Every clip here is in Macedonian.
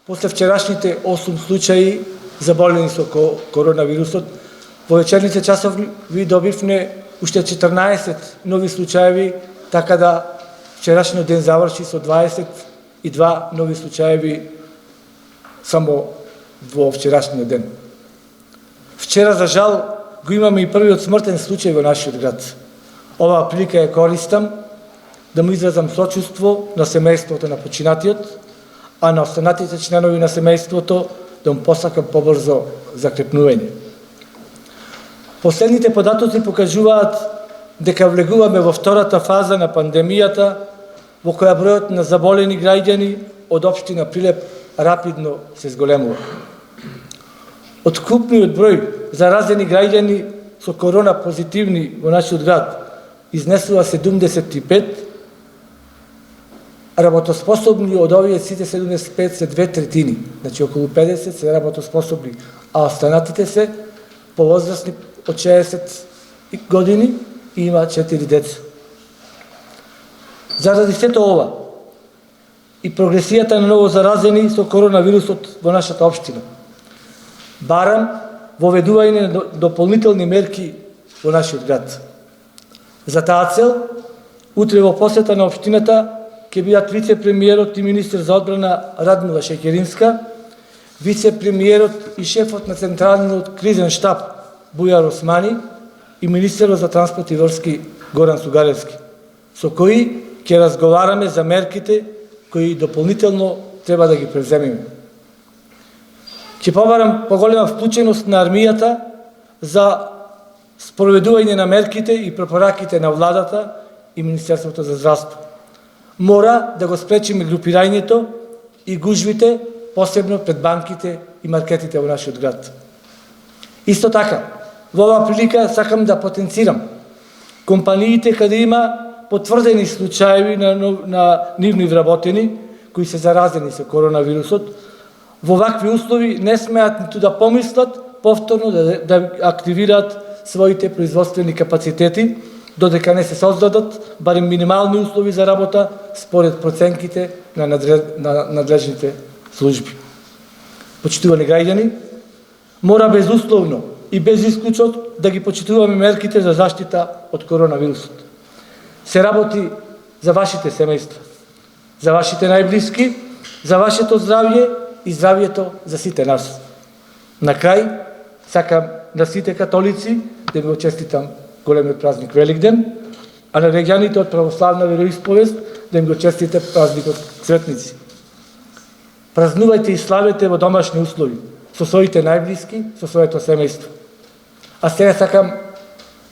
После вчерашните 8 случаи заболени со коронавирусот, во вечерните часови добивме уште 14 нови случаеви, така да вчерашниот ден заврши со 22 нови случаеви само во вчерашниот ден. Вчера, за жал, го имаме и првиот смртен случај во нашиот град. Оваа прилика ја користам да му изразам сочувство на семејството на починатиот, а на останатите членови на семејството да му посакам побрзо закрепнување. Последните податоци покажуваат дека влегуваме во втората фаза на пандемијата, во која бројот на заболени граѓани од општина Прилеп рапидно се зголемува. Од купниот број заразени граѓани со корона позитивни во нашиот град изнесува 75, работоспособни од овие сите 75 се 2/3, значи околу 50 се работоспособни, а останатите се повозрастни од 60 години и има 4 деца. Заради сето ова и прогресијата на ново заразени со коронавирусот во нашата општина, барам воведување на дополнителни мерки во нашиот град. За таа цел, утре во посета на општината ќе бидат вице-премиерот и министер за одбрана Радмила Шекеринска, вице-премиерот и шефот на Централниот кризен штаб Бујар Османи и министерот за транспорт и врски Горан Сугаревски, со кои ќе разговараме за мерките кои дополнително треба да ги превземеме. Ќе побарам поголема вклученост на армијата за спроведување на мерките и препораките на владата и Министерството за здравство. Мора да го спречиме групирањето и гужвите, посебно пред банките и маркетите во нашиот град. Исто така, во оваа прилика сакам да потенцирам компаниите каде има потврдени случаеви на нивни вработени кои се заразени со коронавирусот. Во вакви услови не смеат ниту да помислат повторно да активираат своите производствени капацитети, додека не се создадат барем минимални услови за работа според проценките на надлежните служби. Почитувани граѓани, мора безусловно и без исклучок да ги почитуваме мерките за заштита од коронавирусот. Се работи за вашите семејства, за вашите најблиски, за вашето здравје и здравјето за сите нас. На крај, сакам на сите католици да ви честитам големиот празник Великден, а на граѓаните од православна вероисповест да им го честите празникот Цветници. Празнувајте и славете во домашни услови, со своите најблиски, со своето семејство. А сега сакам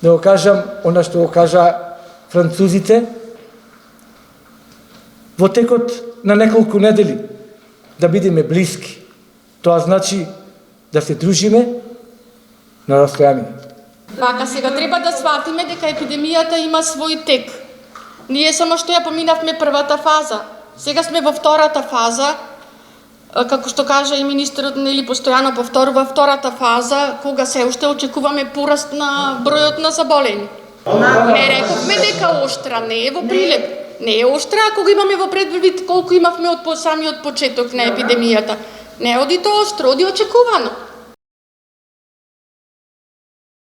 да го кажам она што го кажа французите, во текот на неколку недели да бидеме блиски. Тоа значи да се дружиме на расстојание. Вака сега треба да сватиме дека епидемијата има свој тек. Ние само што ја поминавме првата фаза. Сега сме во втората фаза. Како што кажа и министерот, нели постојано повторува втората фаза, кога се уште очекуваме пораст на бројот на заболени. Не рековме дека оштра не е во Прилеп. Не е оштра ако го имаме во предвид колку имавме од самиот почеток на епидемијата. Не оди тоа оштро, оди очекувано.